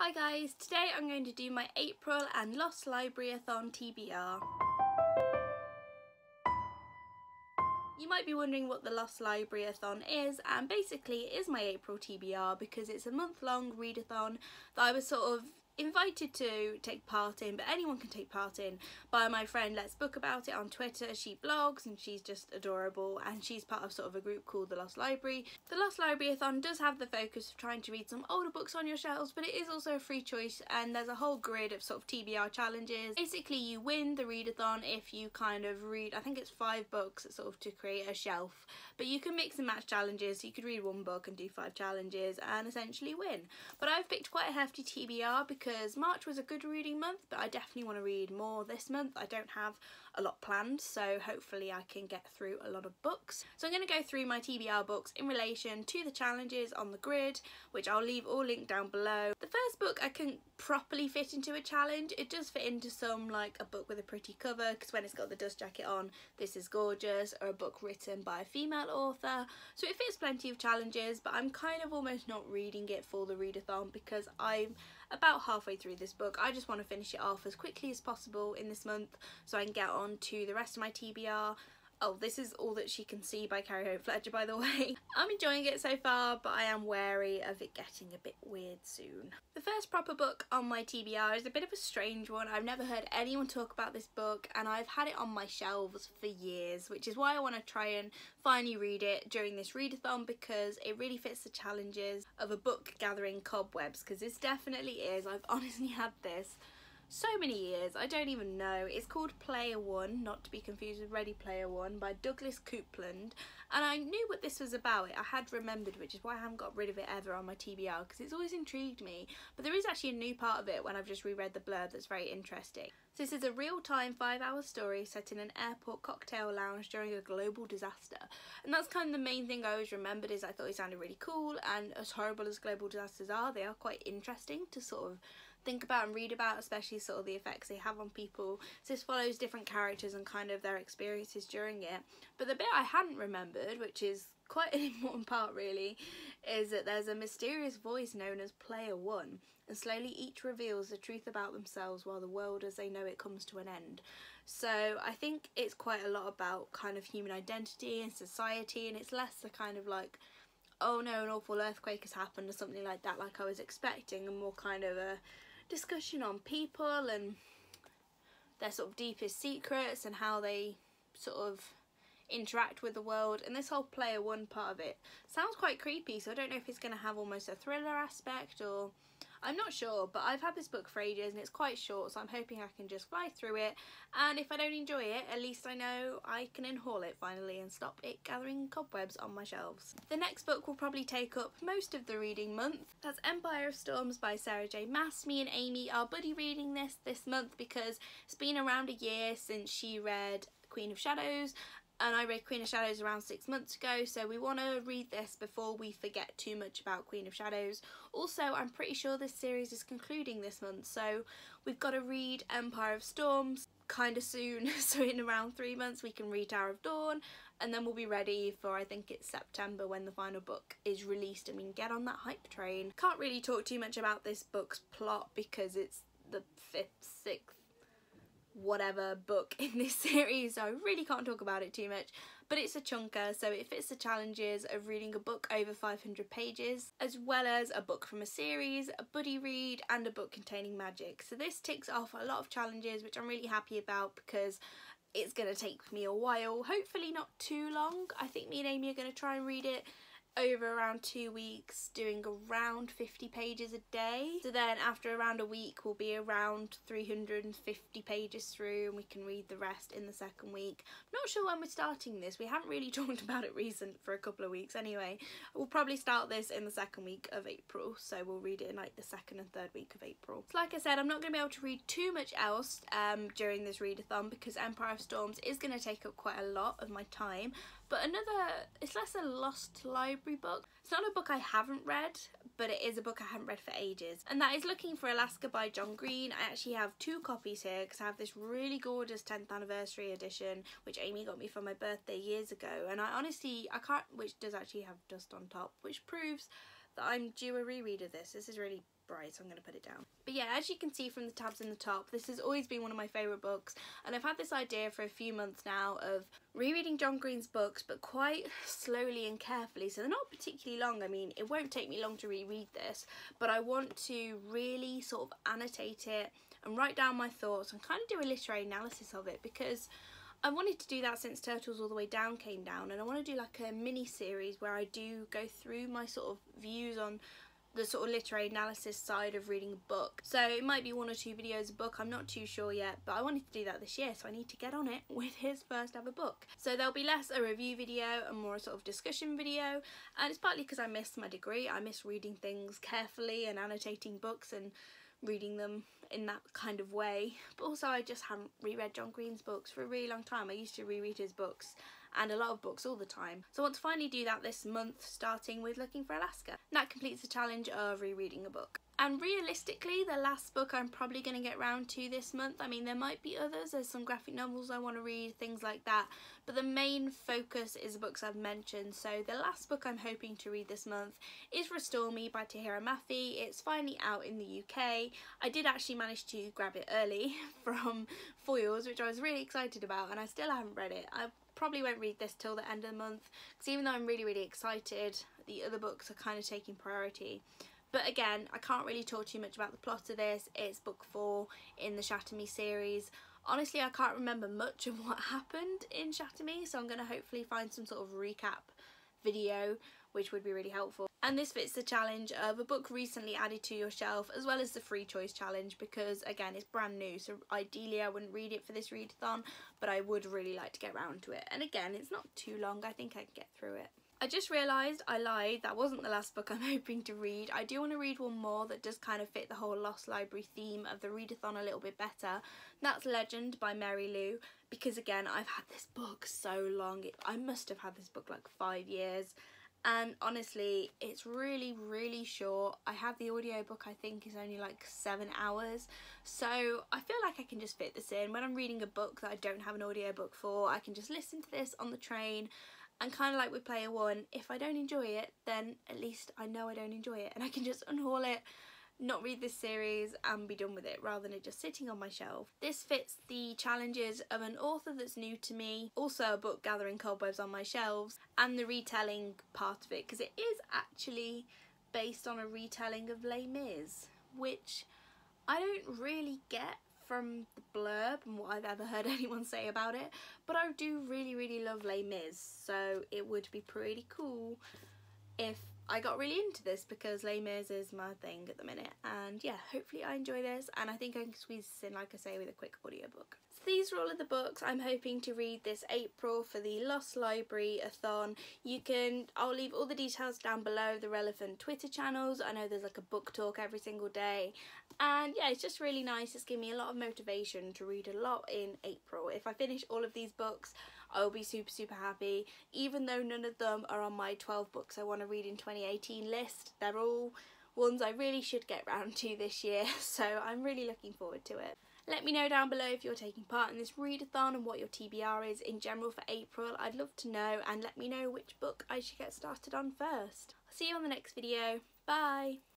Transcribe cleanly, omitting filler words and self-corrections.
Hi guys, today I'm going to do my April and Lost Library Athon TBR. You might be wondering what the Lost Library Athon is, and basically it is my April TBR because it's a month-long readathon that I was sort of invited to take part in, but anyone can take part in, by my friend Let's Book About It on Twitter. She blogs and she's just adorable, and she's part of sort of a group called the Lost Library. The Lost Library Athon does have the focus of trying to read some older books on your shelves, but it is also a free choice, and there's a whole grid of sort of TBR challenges. Basically you win the readathon if you kind of read, I think it's 5 books sort of to create a shelf, but you can mix and match challenges, so you could read 1 book and do 5 challenges and essentially win. But I've picked quite a hefty TBR because March was a good reading month, but I definitely want to read more this month. I don't have a lot planned, so hopefully I can get through a lot of books. So I'm going to go through my TBR books in relation to the challenges on the grid, which I'll leave all linked down below. The first book I couldn't properly fit into a challenge. It does fit into some, like a book with a pretty cover, because when it's got the dust jacket on, this is gorgeous, or a book written by a female author, so it fits plenty of challenges. But I'm kind of almost not reading it for the readathon because I'm about halfway through this book. I just want to finish it off as quickly as possible in this month so I can get on to the rest of my TBR. Oh, this is All That She Can See by Carrie and Fletcher, by the way. I'm enjoying it so far, but I am wary of it getting a bit weird soon. The first proper book on my TBR is a bit of a strange one. I've never heard anyone talk about this book, and I've had it on my shelves for years, which is why I want to try and finally read it during this readathon, because it really fits the challenges of a book gathering cobwebs, because this definitely is. I've honestly had this so many years, I don't even know. It's called Player One, not to be confused with Ready Player One, by Douglas Coupland, and I knew what this was about. I had remembered, which is why I haven't got rid of it ever on my TBR, because it's always intrigued me. But there is actually a new part of it when I've just reread the blurb that's very interesting. So this is a real-time 5-hour story set in an airport cocktail lounge during a global disaster, and that's kind of the main thing I always remembered. Is I thought it sounded really cool, and as horrible as global disasters are, they are quite interesting to sort of think about and read about, especially sort of the effects they have on people. So this follows different characters and kind of their experiences during it. But the bit I hadn't remembered, which is quite an important part really, is that there's a mysterious voice known as Player One, and slowly each reveals the truth about themselves while the world as they know it comes to an end. So I think it's quite a lot about kind of human identity and society, and it's less the kind of like, oh no, an awful earthquake has happened or something like that, like I was expecting, and more kind of a discussion on people and their sort of deepest secrets and how they sort of interact with the world. And this whole Player One part of it sounds quite creepy, so I don't know if it's going to have almost a thriller aspect, or I'm not sure. But I've had this book for ages and it's quite short, so I'm hoping I can just fly through it, and if I don't enjoy it, at least I know I can unhaul it finally and stop it gathering cobwebs on my shelves. The next book will probably take up most of the reading month. That's Empire of Storms by Sarah J. Maas. Me and Amy are buddy reading this month because it's been around a year since she read Queen of Shadows, and I read Queen of Shadows around 6 months ago, so we want to read this before we forget too much about Queen of Shadows. Also, I'm pretty sure this series is concluding this month, so we've got to read Empire of Storms kind of soon. So in around 3 months we can read Tower of Dawn, and then we'll be ready for, I think it's September, when the final book is released and we can get on that hype train. Can't really talk too much about this book's plot because it's the 5th, 6th, whatever book in this series, so I really can't talk about it too much, but it's a chunker, so it fits the challenges of reading a book over 500 pages, as well as a book from a series, a buddy read, and a book containing magic. So this ticks off a lot of challenges, which I'm really happy about because it's going to take me a while, hopefully not too long. I think me and Amy are going to try and read it over around 2 weeks, doing around 50 pages a day. So then after around a week we'll be around 350 pages through, and we can read the rest in the second week. I'm not sure when we're starting this. We haven't really talked about it for a couple of weeks anyway. We'll probably start this in the second week of April, so we'll read it in like the 2nd and 3rd week of April. So like I said, I'm not going to be able to read too much else during this readathon because Empire of Storms is going to take up quite a lot of my time. But it's less a Lost Library book. It's not a book I haven't read, but it is a book I haven't read for ages, and that is Looking for Alaska by John Green. I actually have 2 copies here because I have this really gorgeous 10th anniversary edition which Amy got me for my birthday years ago, and I can't, which does actually have dust on top, which proves that I'm due a reread of this. This is really bright, so I'm going to put it down. But yeah, as you can see from the tabs in the top, this has always been one of my favourite books, and I've had this idea for a few months now of rereading John Green's books, but quite slowly and carefully, so they're not particularly long. I mean, it won't take me long to reread this, but I want to really sort of annotate it and write down my thoughts and kind of do a literary analysis of it, because I wanted to do that since Turtles All the Way Down came down, and I want to do like a mini series where I do go through my sort of views on the sort of literary analysis side of reading a book. So it might be 1 or 2 videos a book, I'm not too sure yet, but I wanted to do that this year, so I need to get on it with his first ever book. So there'll be less a review video and more a sort of discussion video, and it's partly because I missed my degree. I miss reading things carefully and annotating books and reading them in that kind of way, but also I just haven't reread John Green's books for a really long time. I used to reread his books and a lot of books all the time, so I want to finally do that this month, starting with Looking for Alaska. And that completes the challenge of rereading a book. And realistically, the last book I'm probably going to get round to this month, I mean there might be others, there's some graphic novels I want to read, things like that, but the main focus is the books I've mentioned. So the last book I'm hoping to read this month is Restore Me by Taherah Mafi. It's finally out in the UK. I did actually manage to grab it early from Foyles, which I was really excited about, and I still haven't read it. I probably won't read this till the end of the month, because even though I'm really excited, the other books are kind of taking priority. But again, I can't really talk too much about the plot of this. It's book 4 in the Shatter Me series. Honestly, I can't remember much of what happened in Shatter Me, so I'm going to hopefully find some sort of recap video, which would be really helpful. And this fits the challenge of a book recently added to your shelf, as well as the free choice challenge, because again, it's brand new, so ideally I wouldn't read it for this readathon, but I would really like to get round to it. And again, it's not too long, I think I can get through it. I just realised I lied, that wasn't the last book I'm hoping to read. I do want to read one more that does kind of fit the whole Lost Library theme of the readathon a little bit better. That's Legend by Mary Lou, because again, I've had this book so long. I must have had this book like 5 years, and honestly, it's really short. I have the audiobook, I think is only like 7 hours, so I feel like I can just fit this in. When I'm reading a book that I don't have an audiobook for, I can just listen to this on the train. And kind of like with Player One, if I don't enjoy it, then at least I know I don't enjoy it, and I can just unhaul it, not read this series and be done with it, rather than it just sitting on my shelf. This fits the challenges of an author that's new to me, also a book gathering cobwebs on my shelves, and the retelling part of it, because it is actually based on a retelling of Les Mis, which I don't really get from the blurb and what I've ever heard anyone say about it, but I do really love Les Mis, so it would be pretty cool if I got really into this, because Les Mis is my thing at the minute. And yeah, hopefully I enjoy this, and I think I can squeeze this in, like I say, with a quick audiobook. So these are all of the books I'm hoping to read this April for the Lost Library-a-thon. I'll leave all the details down below, the relevant Twitter channels. I know there's like a book talk every single day, and yeah, it's just really nice. It's given me a lot of motivation to read a lot in April. If I finish all of these books, I'll be super happy, even though none of them are on my 12 books I want to read in 2018 list. They're all ones I really should get round to this year, so I'm really looking forward to it. Let me know down below if you're taking part in this readathon and what your TBR is in general for April. I'd love to know, and let me know which book I should get started on first. I'll see you on the next video. Bye!